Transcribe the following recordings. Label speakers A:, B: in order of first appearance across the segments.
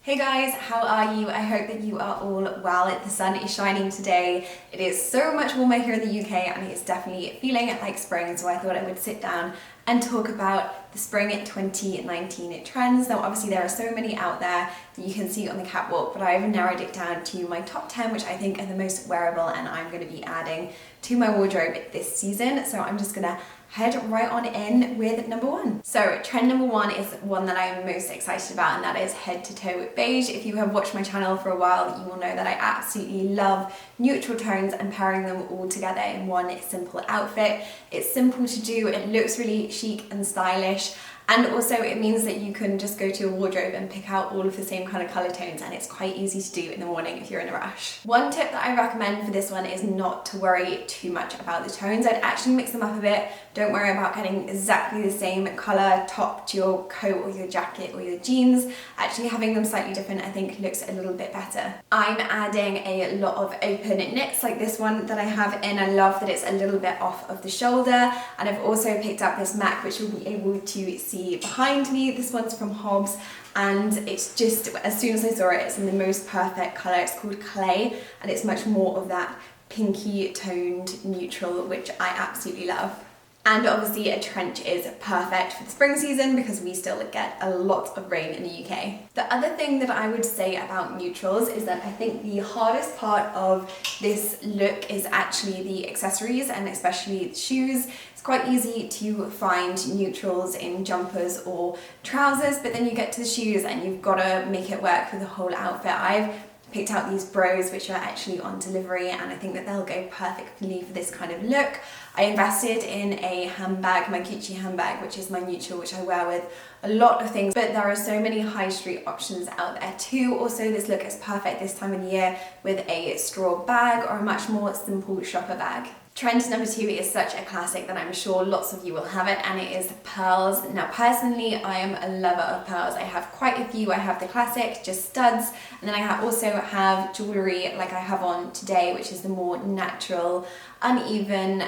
A: Hey guys, how are you? I hope that you are all well. The sun is shining today. It is so much warmer here in the UK and it is definitely feeling like spring, so I thought I would sit down and talk about the spring 2019 trends. Now obviously there are so many out there that you can see on the catwalk, but I've narrowed it down to my top 10 which I think are the most wearable and I'm going to be adding to my wardrobe this season. So I'm just gonna head right on in with number one. So trend number one is one that I'm most excited about, and that is head to toe beige. If you have watched my channel for a while, you will know that I absolutely love neutral tones and pairing them all together in one simple outfit. It's simple to do, it looks really chic and stylish, and also it means that you can just go to your wardrobe and pick out all of the same kind of colour tones, and it's quite easy to do in the morning if you're in a rush. One tip that I recommend for this one is not to worry too much about the tones. I'd actually mix them up a bit. Don't worry about getting exactly the same colour top to your coat or your jacket or your jeans. Actually having them slightly different I think looks a little bit better. I'm adding a lot of open knits like this one that I have in. I love that it's a little bit off of the shoulder, and I've also picked up this MAC which you'll be able to see behind me. This one's from Hobbs and it's just, as soon as I saw it, it's in the most perfect colour. It's called Clay and it's much more of that pinky toned neutral, which I absolutely love. And obviously a trench is perfect for the spring season because we still get a lot of rain in the UK. The other thing that I would say about neutrals is that I think the hardest part of this look is actually the accessories and especially the shoes. It's quite easy to find neutrals in jumpers or trousers, but then you get to the shoes and you've got to make it work for the whole outfit. I've picked out these bros which are actually on delivery and I think that they'll go perfectly for this kind of look. I invested in a handbag, my Gucci handbag, which is my neutral, which I wear with a lot of things, but there are so many high street options out there too. Also this look is perfect this time of year with a straw bag or a much more simple shopper bag. Trend number two is such a classic that I'm sure lots of you will have it, and it is pearls. Now personally I am a lover of pearls. I have quite a few. I have the classic, just studs, and then I also have jewellery like I have on today, which is the more natural, uneven,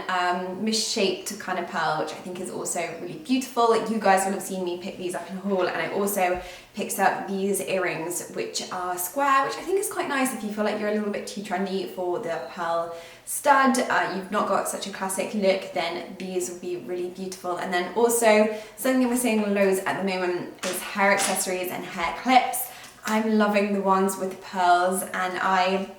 A: misshaped kind of pearl, which I think is also really beautiful. You guys will have seen me pick these up in a haul, and I also picked up these earrings which are square, which I think is quite nice if you feel like you're a little bit too trendy for the pearl stud. You've not got such a classic look, then these will be really beautiful. And then also something we're seeing loads at the moment is hair accessories and hair clips. I'm loving the ones with pearls, and I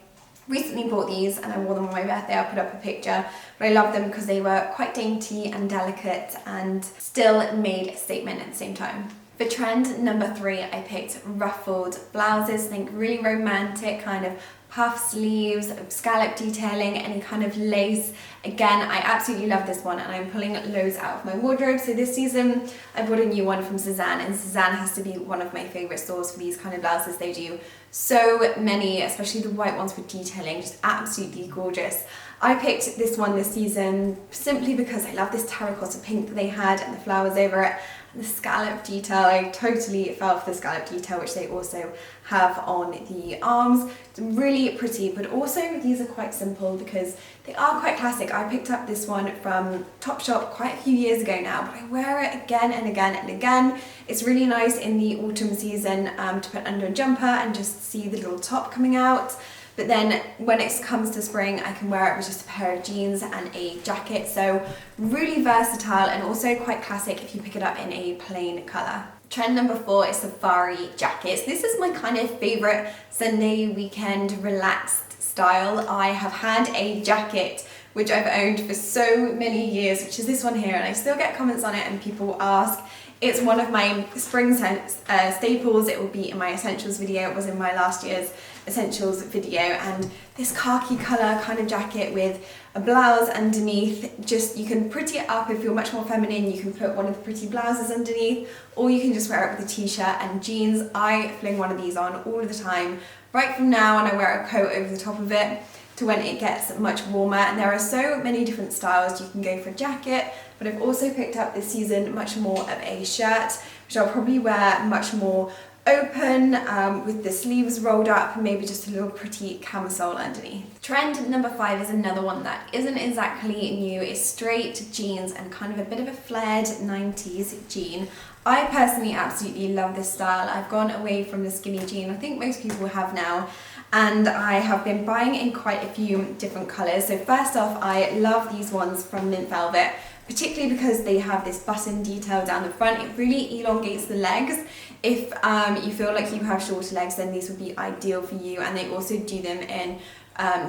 A: recently bought these and I wore them on my birthday. I'll put up a picture, but I love them because they were quite dainty and delicate and still made a statement at the same time. For trend number three, I picked ruffled blouses. Think really romantic, kind of puff sleeves, scallop detailing, any kind of lace. Again, I absolutely love this one and I'm pulling loads out of my wardrobe. So this season I bought a new one from Suzanne, and Suzanne has to be one of my favourite stores for these kind of blouses. They do so many, especially the white ones with detailing, just absolutely gorgeous. I picked this one this season simply because I love this terracotta pink that they had and the flowers over it. The scallop detail, I totally fell for the scallop detail, which they also have on the arms. It's really pretty, but also these are quite simple because they are quite classic. I picked up this one from Topshop quite a few years ago now, but I wear it again and again and again. It's really nice in the autumn season to put under a jumper and just see the little top coming out. But then when it comes to spring, I can wear it with just a pair of jeans and a jacket. So really versatile and also quite classic if you pick it up in a plain colour. Trend number four is safari jackets. This is my kind of favourite Sunday weekend relaxed style. I have had a jacket which I've owned for so many years, which is this one here, and I still get comments on it and people ask. It's one of my spring staples. It will be in my essentials video. It was in my last year's essentials video, and this khaki colour kind of jacket with a blouse underneath. Just, you can pretty it up if you're much more feminine. You can put one of the pretty blouses underneath, or you can just wear it with a t-shirt and jeans. I fling one of these on all of the time, right from now, and I wear a coat over the top of it to when it gets much warmer. And there are so many different styles. You can go for a jacket, but I've also picked up this season much more of a shirt, which I'll probably wear much more open with the sleeves rolled up and maybe just a little pretty camisole underneath. Trend number five is another one that isn't exactly new. It's straight jeans and kind of a bit of a flared 90s jean. I personally absolutely love this style. I've gone away from the skinny jean, I think most people have now, and I have been buying in quite a few different colours. So first off, I love these ones from Mint Velvet, particularly because they have this button detail down the front. It really elongates the legs. If you feel like you have shorter legs, then these would be ideal for you, and they also do them in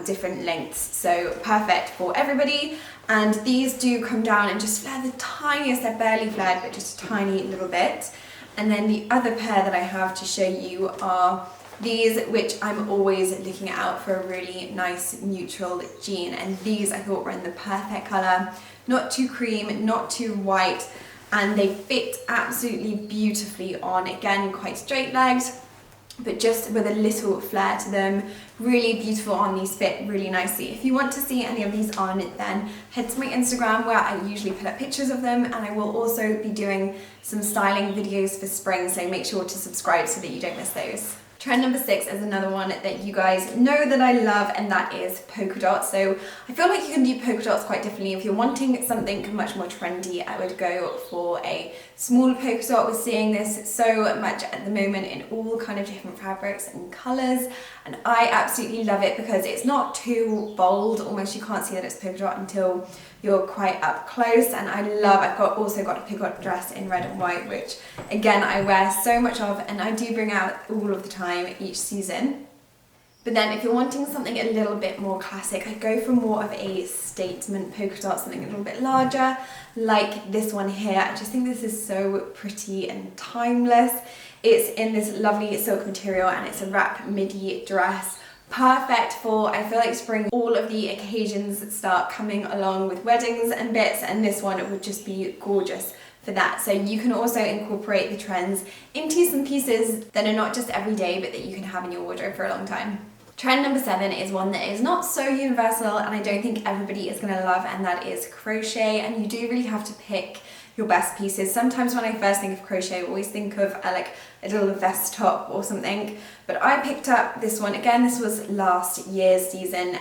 A: different lengths, so perfect for everybody. And these do come down and just flare the tiniest, they're barely flared, but just a tiny little bit. And then the other pair that I have to show you are these, which I'm always looking out for a really nice neutral jean, and these I thought were in the perfect colour, not too cream, not too white, and they fit absolutely beautifully on, again, quite straight legs, but just with a little flare to them. Really beautiful on, these fit really nicely. If you want to see any of these on, then head to my Instagram, where I usually put up pictures of them, and I will also be doing some styling videos for spring, so make sure to subscribe so that you don't miss those. Trend number 6 is another one that you guys know that I love, and that is polka dots. So I feel like you can do polka dots quite differently. If you're wanting something much more trendy, I would go for a smaller polka dot. We're seeing this so much at the moment in all kind of different fabrics and colours, and I absolutely love it because it's not too bold. Almost you can't see that it's polka dot until you're quite up close. And I've also got a polka dot dress in red and white, which again I wear so much of, and I do bring out all of the time each season. But then if you're wanting something a little bit more classic, I go for more of a statement polka dot, something a little bit larger, like this one here. I just think this is so pretty and timeless. It's in this lovely silk material, and it's a wrap midi dress. Perfect for, I feel like, spring. All of the occasions start coming along with weddings and bits, and this one would just be gorgeous for that. So you can also incorporate the trends into some pieces that are not just everyday, but that you can have in your wardrobe for a long time. Trend number 7 is one that is not so universal, and I don't think everybody is going to love, and that is crochet. And you do really have to pick your best pieces. Sometimes when I first think of crochet, I always think of like a little vest top or something, but I picked up this one. Again, this was last year's season,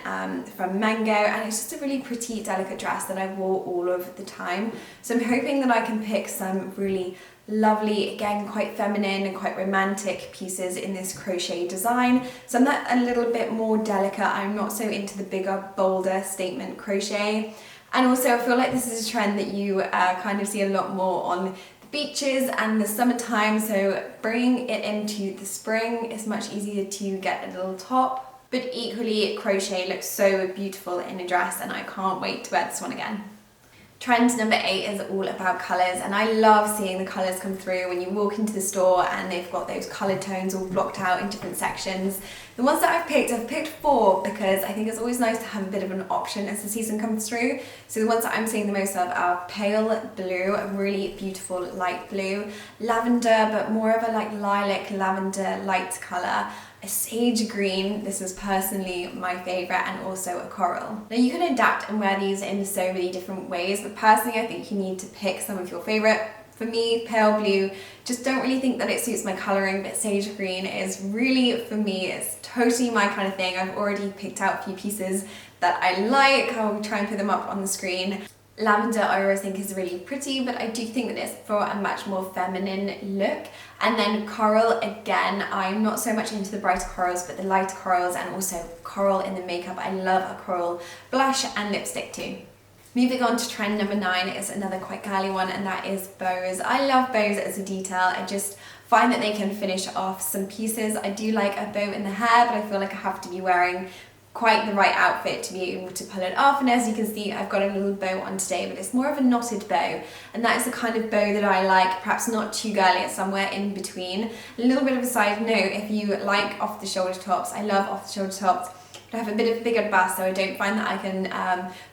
A: from Mango, and it's just a really pretty, delicate dress that I wore all of the time. So I'm hoping that I can pick some really lovely, again, quite feminine and quite romantic pieces in this crochet design. So I'm that a little bit more delicate. I'm not so into the bigger, bolder statement crochet. And also I feel like this is a trend that you kind of see a lot more on the beaches and the summertime, so bringing it into the spring is much easier to get a little top. But equally, crochet looks so beautiful in a dress, and I can't wait to wear this one again. Trend number 8 is all about colours, and I love seeing the colours come through when you walk into the store and they've got those coloured tones all blocked out in different sections. The ones that I've picked 4 because I think it's always nice to have a bit of an option as the season comes through. So the ones that I'm seeing the most of are pale blue, a really beautiful light blue, lavender, but more of a like lilac lavender light colour, a sage green, this is personally my favourite, and also a coral. Now you can adapt and wear these in so many different ways, but personally I think you need to pick some of your favourite. For me, pale blue, just don't really think that it suits my colouring, but sage green is really, for me, it's totally my kind of thing. I've already picked out a few pieces that I like. I'll try and put them up on the screen. Lavender I always think is really pretty, but I do think that it's for a much more feminine look. And then coral, again, I'm not so much into the brighter corals, but the lighter corals, and also coral in the makeup. I love a coral blush and lipstick too. Moving on to trend number 9 is another quite girly one, and that is bows. I love bows as a detail. I just find that they can finish off some pieces. I do like a bow in the hair, but I feel like I have to be wearing quite the right outfit to be able to pull it off. And as you can see, I've got a little bow on today, but it's more of a knotted bow, and that is the kind of bow that I like, perhaps not too girly, it's somewhere in between. A little bit of a side note, if you like off the shoulder tops, I love off the shoulder tops. I have a bit of a bigger bust, so I don't find that I can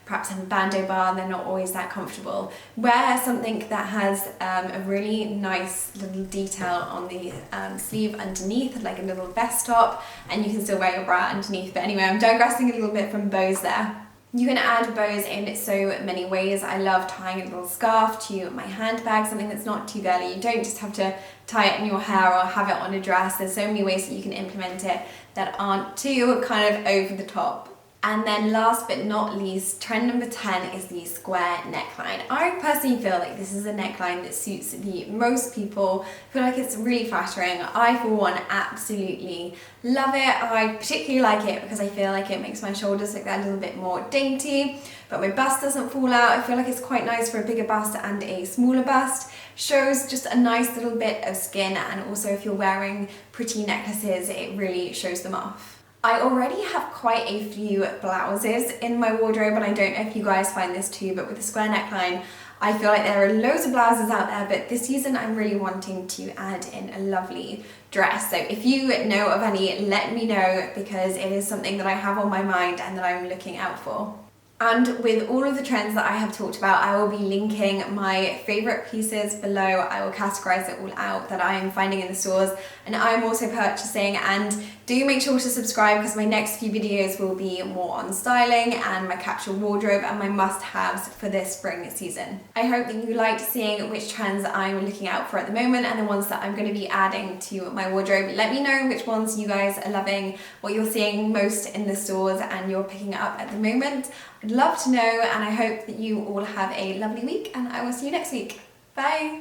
A: perhaps have a bandeau bar, and they're not always that comfortable. Wear something that has a really nice little detail on the sleeve underneath, like a little vest top, and you can still wear your bra underneath. But anyway, I'm digressing a little bit from bows there. You can add bows in so many ways. I love tying a little scarf to my handbag, something that's not too girly. You don't just have to tie it in your hair or have it on a dress. There's so many ways that you can implement it that aren't too kind of over the top. And then last but not least, trend number 10 is the square neckline. I personally feel like this is a neckline that suits the most people. I feel like it's really flattering. I, for one, absolutely love it. I particularly like it because I feel like it makes my shoulders look that little bit more dainty, but my bust doesn't fall out. I feel like it's quite nice for a bigger bust and a smaller bust. Shows just a nice little bit of skin, and also if you're wearing pretty necklaces, it really shows them off. I already have quite a few blouses in my wardrobe, and I don't know if you guys find this too, but with the square neckline, I feel like there are loads of blouses out there, but this season I'm really wanting to add in a lovely dress. So if you know of any, let me know, because it is something that I have on my mind and that I'm looking out for. And with all of the trends that I have talked about, I will be linking my favourite pieces below. I will categorise it all out that I am finding in the stores and I'm also purchasing. And do make sure to subscribe, because my next few videos will be more on styling and my capsule wardrobe and my must-haves for this spring season. I hope that you liked seeing which trends I'm looking out for at the moment and the ones that I'm going to be adding to my wardrobe. Let me know which ones you guys are loving, what you're seeing most in the stores and you're picking up at the moment. I'd love to know, and I hope that you all have a lovely week, and I will see you next week. Bye!